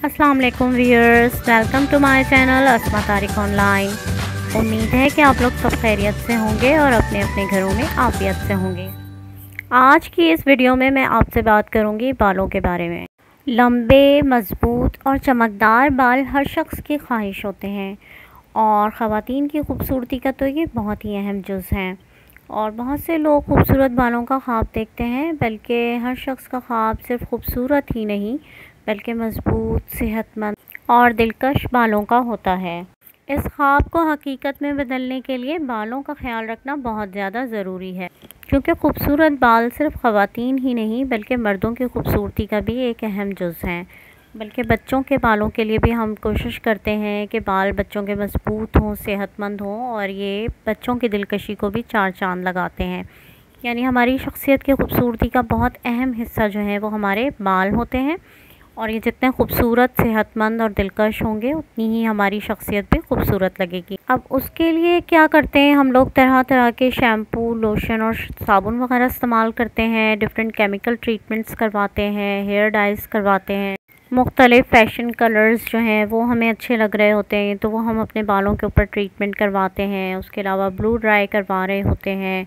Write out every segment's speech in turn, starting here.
अस्सलाम वालेकुम viewers, welcome to my channel Asma Tariq online. उम्मीद है कि आप लोग सब खैरियत से होंगे और अपने अपने घरों में आफियत से होंगे। आज की इस वीडियो में मैं आपसे बात करूंगी बालों के बारे में। लंबे, मज़बूत और चमकदार बाल हर शख्स की ख्वाहिश होते हैं और ख़वातीन की खूबसूरती का तो ये बहुत ही अहम जुज़ है। और बहुत से लोग खूबसूरत बालों का ख्वाब देखते हैं, बल्कि हर शख्स का ख्वाब सिर्फ खूबसूरत ही नहीं बल्कि मज़बूत, सेहतमंद और दिलकश बालों का होता है। इस ख्वाब को हकीकत में बदलने के लिए बालों का ख्याल रखना बहुत ज़्यादा ज़रूरी है, क्योंकि खूबसूरत बाल सिर्फ ख़वातीन ही नहीं बल्कि मर्दों की खूबसूरती का भी एक अहम जुज़ है। बल्कि बच्चों के बालों के लिए भी हम कोशिश करते हैं कि बाल बच्चों के मज़बूत हों, सेहतमंद हों और ये बच्चों की दिलकशी को भी चार चाँद लगाते हैं। यानी हमारी शख्सियत की खूबसूरती का बहुत अहम हिस्सा जो है वो हमारे बाल होते हैं और ये जितने खूबसूरत, सेहतमंद और दिलकश होंगे उतनी ही हमारी शख्सियत भी खूबसूरत लगेगी। अब उसके लिए क्या करते हैं हम लोग, तरह तरह के शैम्पू, लोशन और साबुन वगैरह इस्तेमाल करते हैं। डिफरेंट केमिकल ट्रीटमेंट्स करवाते हैं, हेयर डाइज करवाते हैं, मुख्तलिफ़ फ़ैशन कलर्स जो हैं वो हमें अच्छे लग रहे होते हैं तो वो हम अपने बालों के ऊपर ट्रीटमेंट करवाते हैं। उसके अलावा ब्लू ड्राई करवा रहे होते हैं।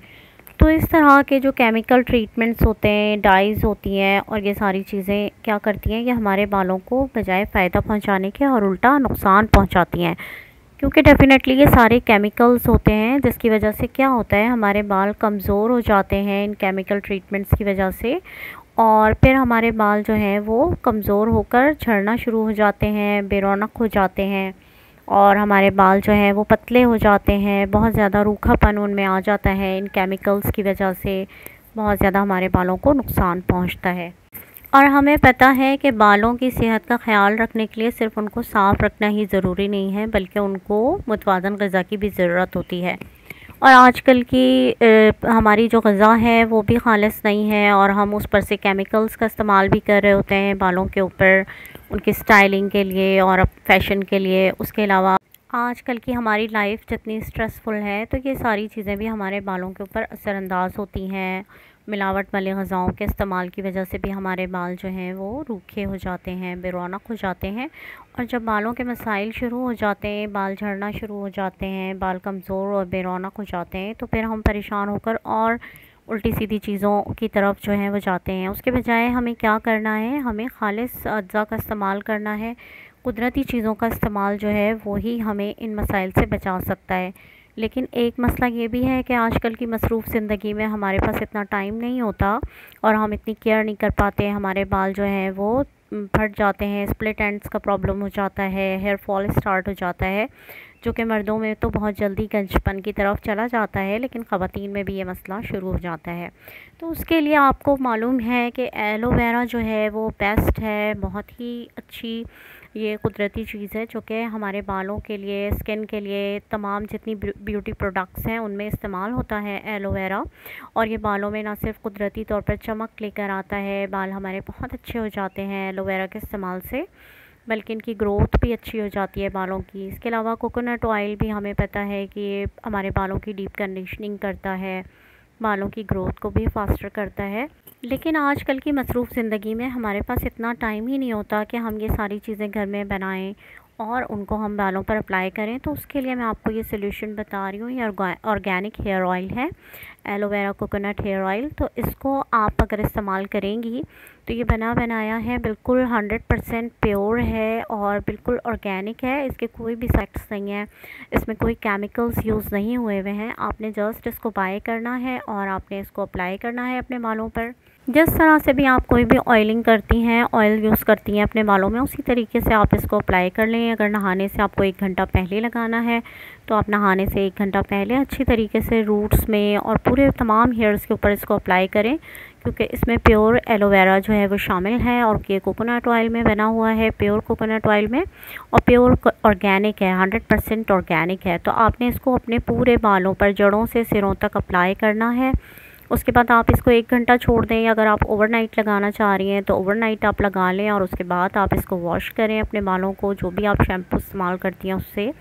तो इस तरह के जो केमिकल ट्रीटमेंट्स होते हैं, डाइज़ होती हैं और ये सारी चीज़ें क्या करती हैं, ये हमारे बालों को बजाय फ़ायदा पहुंचाने के और उल्टा नुकसान पहुंचाती हैं। क्योंकि डेफ़िनेटली ये सारे केमिकल्स होते हैं, जिसकी वजह से क्या होता है, हमारे बाल कमज़ोर हो जाते हैं इन केमिकल ट्रीटमेंट्स की वजह से। और फिर हमारे बाल जो हैं वो कमज़ोर होकर झड़ना शुरू हो जाते हैं, बेरौनक हो जाते हैं और हमारे बाल जो हैं वो पतले हो जाते हैं। बहुत ज़्यादा रूखापन उनमें आ जाता है, इन केमिकल्स की वजह से बहुत ज़्यादा हमारे बालों को नुकसान पहुंचता है। और हमें पता है कि बालों की सेहत का ख्याल रखने के लिए सिर्फ़ उनको साफ़ रखना ही ज़रूरी नहीं है, बल्कि उनको मुतवाज़न ग़िज़ा की भी ज़रूरत होती है। और आजकल की हमारी जो ग़िज़ा है वो भी ख़ालिस नहीं है और हम उस पर से केमिकल्स का इस्तेमाल भी कर रहे होते हैं बालों के ऊपर, उनकी स्टाइलिंग के लिए और फ़ैशन के लिए। उसके अलावा आजकल की हमारी लाइफ जितनी स्ट्रेसफुल है तो ये सारी चीज़ें भी हमारे बालों के ऊपर असरअंदाज होती हैं। मिलावट वाली ग़िज़ाओं के इस्तेमाल की वजह से भी हमारे बाल जो हैं वो रूखे हो जाते हैं, बेरौनक हो जाते हैं। और जब बालों के मसाइल शुरू हो जाते हैं, बाल झड़ना शुरू हो जाते हैं, बाल कमज़ोर और बेरौनक हो जाते हैं, तो फिर हम परेशान होकर और उल्टी सीधी चीज़ों की तरफ जो है वो जाते हैं। उसके बजाय हमें क्या करना है, हमें ख़ालिस अज्जा का इस्तेमाल करना है। कुदरती चीज़ों का इस्तेमाल जो है वो ही हमें इन मसाइल से बचा सकता है। लेकिन एक मसला ये भी है कि आजकल की मसरूफ़ ज़िंदगी में हमारे पास इतना टाइम नहीं होता और हम इतनी केयर नहीं कर पाते। हमारे बाल जो हैं वो फट जाते हैं, स्प्लिट एंड्स का प्रॉब्लम हो जाता है, हेयर फॉल स्टार्ट हो जाता है, जो कि मर्दों में तो बहुत जल्दी गंजपन की तरफ चला जाता है, लेकिन ख़वातीन में भी ये मसला शुरू हो जाता है। तो उसके लिए आपको मालूम है कि एलोवेरा जो है वो बेस्ट है, बहुत ही अच्छी ये कुदरती चीज़ है जो कि हमारे बालों के लिए, स्किन के लिए, तमाम जितनी ब्यूटी प्रोडक्ट्स हैं उनमें इस्तेमाल होता है एलोवेरा। और ये बालों में ना सिर्फ कुदरती तौर पर चमक लेकर आता है, बाल हमारे बहुत अच्छे हो जाते हैं एलोवेरा के इस्तेमाल से, बल्कि इनकी ग्रोथ भी अच्छी हो जाती है बालों की। इसके अलावा कोकोनट ऑयल भी हमें पता है कि ये हमारे बालों की डीप कंडीशनिंग करता है, बालों की ग्रोथ को भी फास्टर करता है। लेकिन आजकल की मसरूफ़ ज़िंदगी में हमारे पास इतना टाइम ही नहीं होता कि हम ये सारी चीज़ें घर में बनाएं और उनको हम बालों पर अप्लाई करें। तो उसके लिए मैं आपको ये सॉल्यूशन बता रही हूँ। ये ऑर्गेनिक हेयर ऑयल है, एलोवेरा कोकोनट हेयर ऑयल। तो इसको आप अगर इस्तेमाल करेंगी तो ये बना बनाया है, बिल्कुल 100% प्योर है और बिल्कुल ऑर्गेनिक है। इसके कोई भी साइड्स नहीं है, इसमें कोई केमिकल्स यूज़ नहीं हुए हुए हैं। आपने जस्ट इसको बाय करना है और आपने इसको अप्लाई करना है अपने बालों पर। जिस तरह से भी आप कोई भी ऑयलिंग करती हैं, ऑयल यूज़ करती हैं अपने बालों में, उसी तरीके से आप इसको अप्लाई कर लें। अगर नहाने से आपको 1 घंटा पहले लगाना है तो आप नहाने से 1 घंटा पहले अच्छी तरीके से रूट्स में और पूरे तमाम हेयर्स के ऊपर इसको अप्लाई करें, क्योंकि इसमें प्योर एलोवेरा जो है वो शामिल है और ये कोकोनट ऑयल में बना हुआ है, प्योर कोकोनट ऑयल में, और प्योर ऑर्गेनिक है, 100% ऑर्गेनिक है। तो आपने इसको अपने पूरे बालों पर जड़ों से सिरों तक अप्लाई करना है। उसके बाद आप इसको 1 घंटा छोड़ दें। अगर आप ओवरनाइट लगाना चाह रही हैं तो ओवरनाइट आप लगा लें और उसके बाद आप इसको वॉश करें अपने बालों को, जो भी आप शैम्पू इस्तेमाल करती हैं उससे,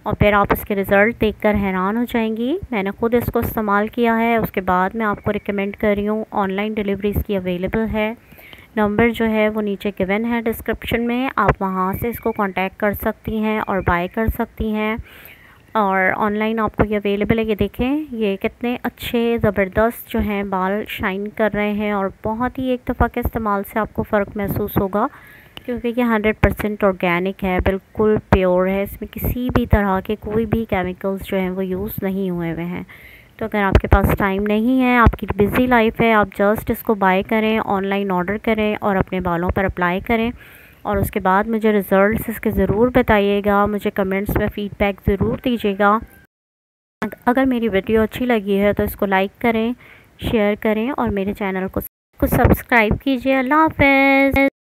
और फिर आप इसके रिज़ल्ट देखकर हैरान हो जाएंगी। मैंने ख़ुद इसको इस्तेमाल किया है, उसके बाद मैं आपको रिकमेंड कर रही हूँ। ऑनलाइन डिलीवरी इसकी अवेलेबल है। नंबर जो है वो नीचे गिवन है डिस्क्रिप्शन में, आप वहाँ से इसको कांटेक्ट कर सकती हैं और बाय कर सकती हैं। और ऑनलाइन आपको ये अवेलेबल है। ये देखें ये कितने अच्छे ज़बरदस्त जो हैं बाल शाइन कर रहे हैं और बहुत ही एक दफ़ा के इस्तेमाल से आपको फ़र्क महसूस होगा, क्योंकि ये 100% ऑर्गेनिक है, बिल्कुल प्योर है। इसमें किसी भी तरह के कोई भी केमिकल्स जो हैं वो यूज़ नहीं हुए हुए हैं। तो अगर आपके पास टाइम नहीं है, आपकी बिज़ी लाइफ है, आप जस्ट इसको बाय करें, ऑनलाइन ऑर्डर करें और अपने बालों पर अप्लाई करें और उसके बाद मुझे रिज़ल्ट्स इसके ज़रूर बताइएगा। मुझे कमेंट्स में फ़ीडबैक ज़रूर दीजिएगा। अगर मेरी वीडियो अच्छी लगी है तो इसको लाइक करें, शेयर करें और मेरे चैनल को सब्सक्राइब कीजिए। अल्लाह हाफ़िज़।